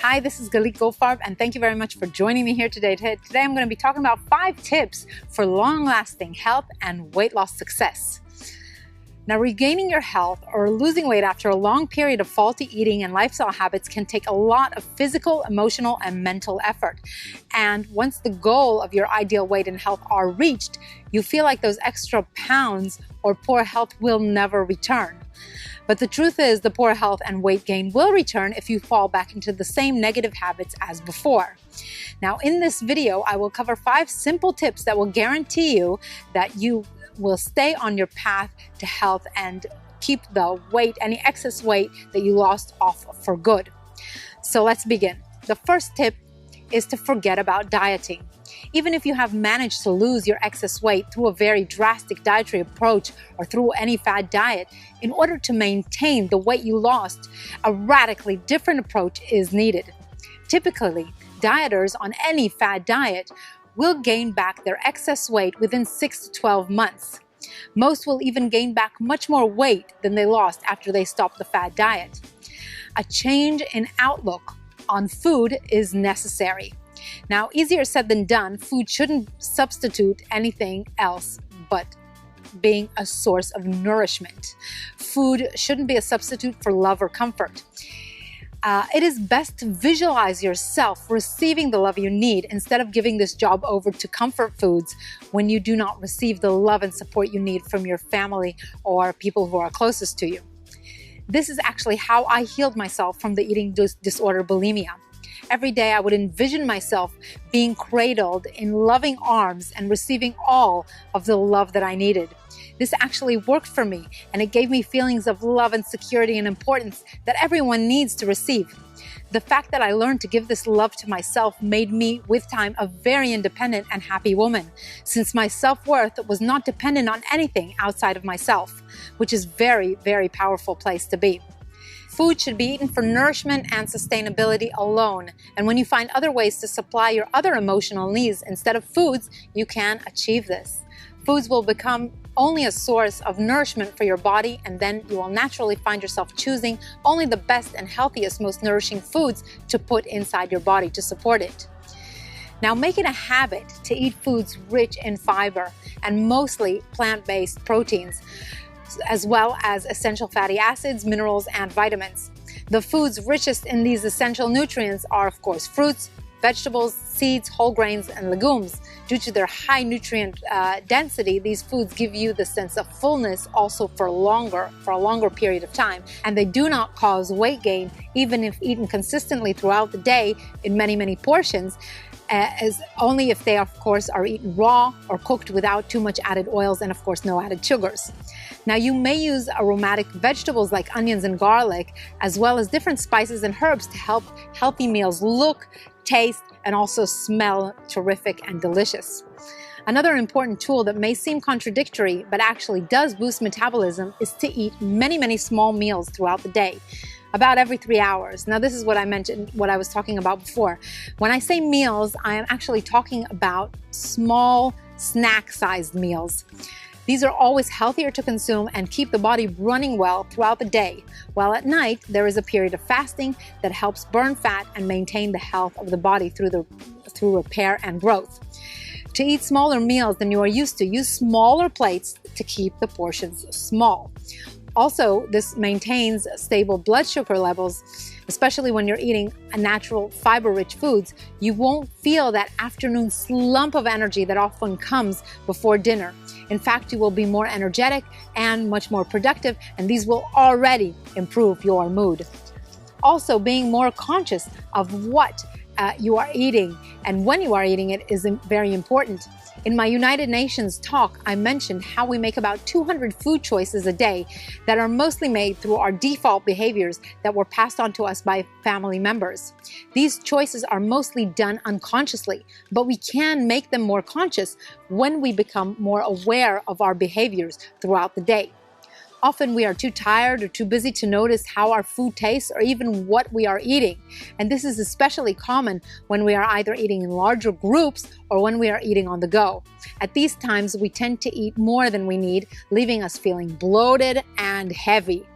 Hi, this is Galit Gofarb, and thank you very much for joining me here today. Today I'm going to be talking about 5 tips for long-lasting health and weight loss success. Now, regaining your health or losing weight after a long period of faulty eating and lifestyle habits can take a lot of physical, emotional, and mental effort. And once the goal of your ideal weight and health are reached, you feel like those extra pounds or poor health will never return. But the truth is, the poor health and weight gain will return if you fall back into the same negative habits as before. Now, in this video, I will cover 5 simple tips that will guarantee you that you will stay on your path to health and keep the weight, any excess weight that you lost, off for good. So let's begin. The first tip is to forget about dieting. Even if you have managed to lose your excess weight through a very drastic dietary approach or through any fad diet, in order to maintain the weight you lost, a radically different approach is needed. Typically, dieters on any fad diet will gain back their excess weight within 6 to 12 months. Most will even gain back much more weight than they lost after they stopped the fad diet. A change in outlook on food is necessary. Now, easier said than done. Food shouldn't substitute anything else but being a source of nourishment. Food shouldn't be a substitute for love or comfort. It is best to visualize yourself receiving the love you need instead of giving this job over to comfort foods when you do not receive the love and support you need from your family or people who are closest to you. This is actually how I healed myself from the eating disorder bulimia. Every day I would envision myself being cradled in loving arms and receiving all of the love that I needed. This actually worked for me, and it gave me feelings of love and security and importance that everyone needs to receive. The fact that I learned to give this love to myself made me, with time, a very independent and happy woman, since my self-worth was not dependent on anything outside of myself, which is a very, very powerful place to be. Food should be eaten for nourishment and sustainability alone. And when you find other ways to supply your other emotional needs instead of foods, you can achieve this. Foods will become only a source of nourishment for your body, and then you will naturally find yourself choosing only the best and healthiest, most nourishing foods to put inside your body to support it. Now, make it a habit to eat foods rich in fiber and mostly plant-based proteins, as well as essential fatty acids, minerals, and vitamins. The foods richest in these essential nutrients are, of course, fruits, vegetables, seeds, whole grains, and legumes. Due to their high nutrient density, these foods give you the sense of fullness also for a longer period of time, and they do not cause weight gain even if eaten consistently throughout the day in many portions, as only if they, of course, are eaten raw or cooked without too much added oils and, of course, no added sugars. Now, you may use aromatic vegetables like onions and garlic, as well as different spices and herbs to help healthy meals look, taste, and also smell terrific and delicious. Another important tool that may seem contradictory but actually does boost metabolism is to eat many small meals throughout the day, about every 3 hours. Now, this is what I mentioned, what I was talking about before. When I say meals, I am actually talking about small snack-sized meals. These are always healthier to consume and keep the body running well throughout the day, while at night there is a period of fasting that helps burn fat and maintain the health of the body through repair and growth. To eat smaller meals than you are used to, use smaller plates to keep the portions small. Also, this maintains stable blood sugar levels, especially when you're eating a natural fiber-rich foods. You won't feel that afternoon slump of energy that often comes before dinner. In fact, you will be more energetic and much more productive, and these will already improve your mood. Also, being more conscious of what you are eating and when you are eating it is very important. In my United Nations talk, I mentioned how we make about 200 food choices a day that are mostly made through our default behaviors that were passed on to us by family members. These choices are mostly done unconsciously, but we can make them more conscious when we become more aware of our behaviors throughout the day. Often we are too tired or too busy to notice how our food tastes or even what we are eating. And this is especially common when we are either eating in larger groups or when we are eating on the go. At these times, we tend to eat more than we need, leaving us feeling bloated and heavy.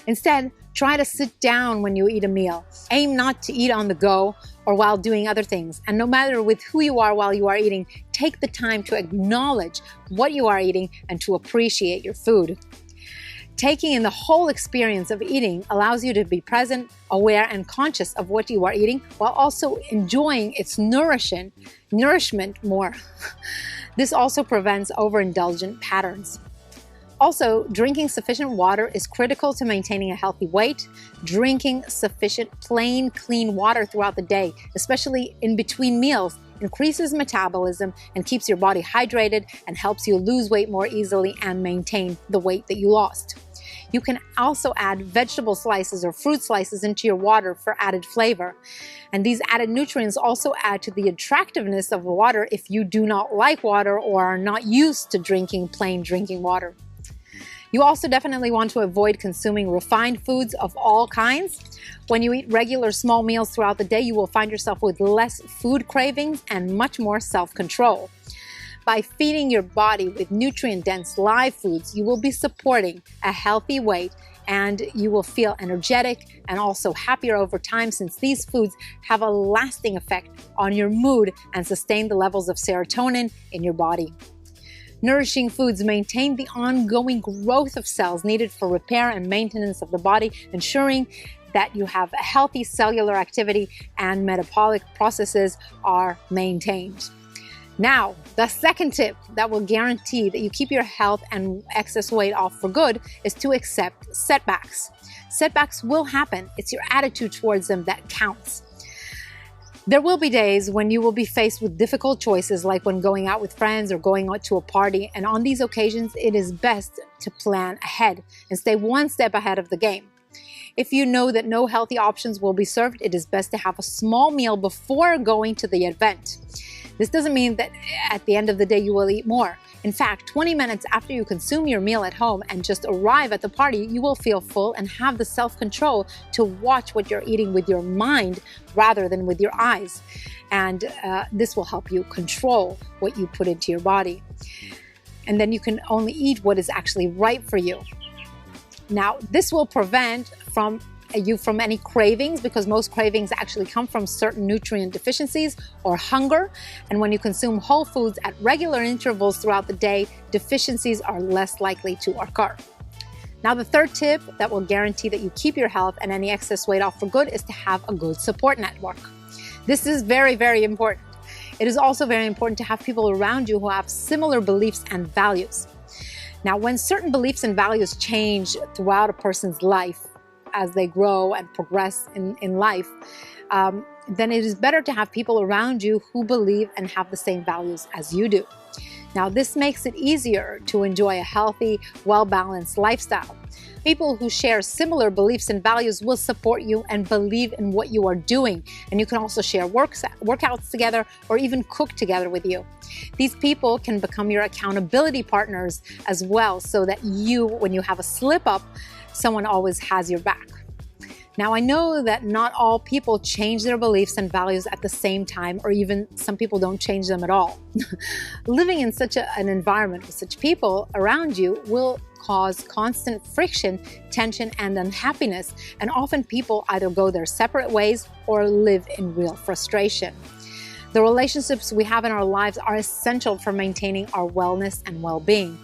Instead, try to sit down when you eat a meal. Aim not to eat on the go or while doing other things. And no matter with who you are while you are eating, take the time to acknowledge what you are eating and to appreciate your food. Taking in the whole experience of eating allows you to be present, aware, and conscious of what you are eating while also enjoying its nourishment more. This also prevents overindulgent patterns. Also, drinking sufficient water is critical to maintaining a healthy weight. Drinking sufficient plain, clean water throughout the day, especially in between meals, increases metabolism and keeps your body hydrated and helps you lose weight more easily and maintain the weight that you lost. You can also add vegetable slices or fruit slices into your water for added flavor. And these added nutrients also add to the attractiveness of water if you do not like water or are not used to drinking plain drinking water. You also definitely want to avoid consuming refined foods of all kinds. When you eat regular small meals throughout the day, you will find yourself with less food cravings and much more self-control. By feeding your body with nutrient-dense live foods, you will be supporting a healthy weight and you will feel energetic and also happier over time, since these foods have a lasting effect on your mood and sustain the levels of serotonin in your body. Nourishing foods maintain the ongoing growth of cells needed for repair and maintenance of the body, ensuring that you have a healthy cellular activity and metabolic processes are maintained. Now, the second tip that will guarantee that you keep your health and excess weight off for good is to accept setbacks. Setbacks will happen. It's your attitude towards them that counts. There will be days when you will be faced with difficult choices, like when going out with friends or going out to a party. And on these occasions, it is best to plan ahead and stay one step ahead of the game. If you know that no healthy options will be served, it is best to have a small meal before going to the event. This doesn't mean that at the end of the day you will eat more. In fact, 20 minutes after you consume your meal at home and just arrive at the party, you will feel full and have the self-control to watch what you're eating with your mind rather than with your eyes. And this will help you control what you put into your body. And then you can only eat what is actually right for you. Now, this will prevent you from any cravings, because most cravings actually come from certain nutrient deficiencies or hunger. And when you consume whole foods at regular intervals throughout the day, deficiencies are less likely to occur. Now, the third tip that will guarantee that you keep your health and any excess weight off for good is to have a good support network. This is very, very important. It is also very important to have people around you who have similar beliefs and values. Now, when certain beliefs and values change throughout a person's life, as they grow and progress in life, then it is better to have people around you who believe and have the same values as you do. Now, this makes it easier to enjoy a healthy, well-balanced lifestyle. People who share similar beliefs and values will support you and believe in what you are doing. And you can also share workouts together or even cook together with you. These people can become your accountability partners as well, so that when you have a slip up, someone always has your back. Now, I know that not all people change their beliefs and values at the same time, or even some people don't change them at all. Living in such an environment with such people around you will cause constant friction, tension, and unhappiness. And often people either go their separate ways or live in real frustration. The relationships we have in our lives are essential for maintaining our wellness and well-being.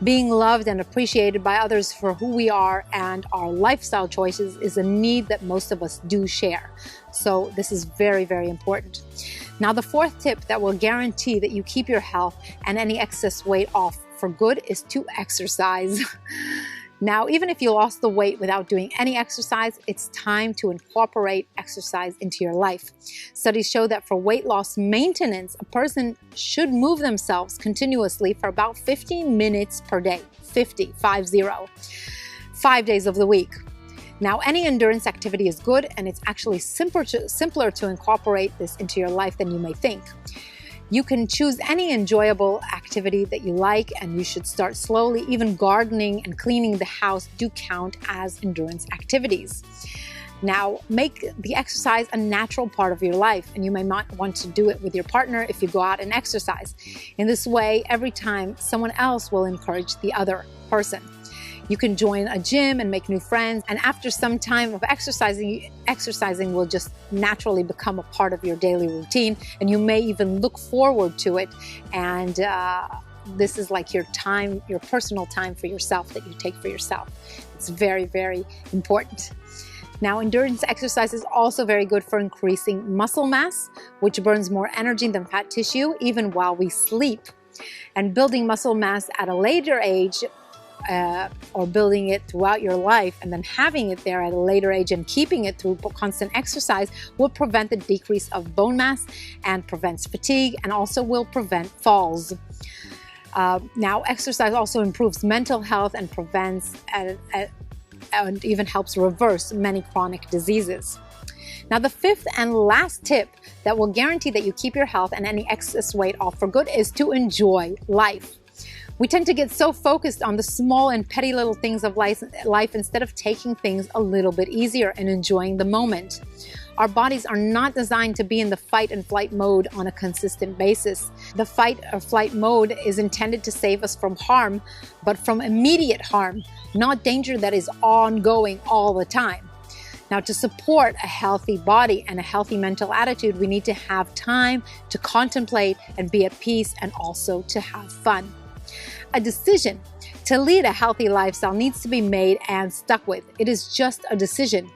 Being loved and appreciated by others for who we are and our lifestyle choices is a need that most of us do share. So this is very, very important. Now, the fourth tip that will guarantee that you keep your health and any excess weight off for good is to exercise. Now, even if you lost the weight without doing any exercise, it's time to incorporate exercise into your life. Studies show that for weight loss maintenance, a person should move themselves continuously for about 15 minutes per day, 50, 5 days of the week. Now, any endurance activity is good, and it's actually simpler to incorporate this into your life than you may think. You can choose any enjoyable activity that you like, and you should start slowly. Even gardening and cleaning the house do count as endurance activities. Now, make the exercise a natural part of your life, and you may not want to do it with your partner if you go out and exercise. In this way, every time someone else will encourage the other person. You can join a gym and make new friends. And after some time of exercising will just naturally become a part of your daily routine. And you may even look forward to it. And this is like your time, your personal time for yourself that you take for yourself. It's very, very important. Now, endurance exercise is also very good for increasing muscle mass, which burns more energy than fat tissue, even while we sleep. And building muscle mass at a later age, or building it throughout your life and then having it there at a later age and keeping it through constant exercise will prevent the decrease of bone mass and prevents fatigue, and also will prevent falls. Now, exercise also improves mental health and prevents and even helps reverse many chronic diseases. Now, the fifth and last tip that will guarantee that you keep your health and any excess weight off for good is to enjoy life. We tend to get so focused on the small and petty little things of life instead of taking things a little bit easier and enjoying the moment. Our bodies are not designed to be in the fight and flight mode on a consistent basis. The fight or flight mode is intended to save us from harm, but from immediate harm, not danger that is ongoing all the time. Now, to support a healthy body and a healthy mental attitude, we need to have time to contemplate and be at peace, and also to have fun. A decision to lead a healthy lifestyle needs to be made and stuck with. It is just a decision.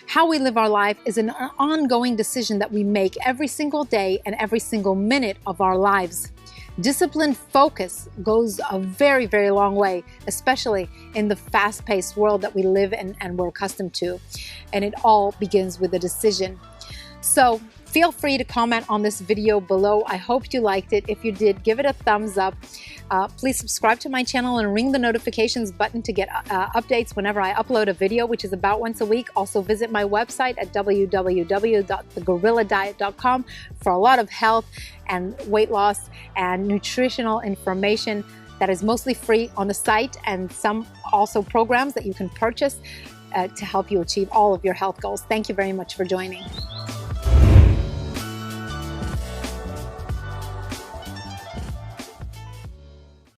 How we live our life is an ongoing decision that we make every single day and every single minute of our lives. Disciplined focus goes a very, very long way, especially in the fast-paced world that we live in and we're accustomed to. And it all begins with a decision. So feel free to comment on this video below. I hope you liked it. If you did, give it a thumbs up. Please subscribe to my channel and ring the notifications button to get updates whenever I upload a video, which is about once a week. Also visit my website at www.thegorilladiet.com for a lot of health and weight loss and nutritional information that is mostly free on the site, and some also programs that you can purchase to help you achieve all of your health goals. Thank you very much for joining.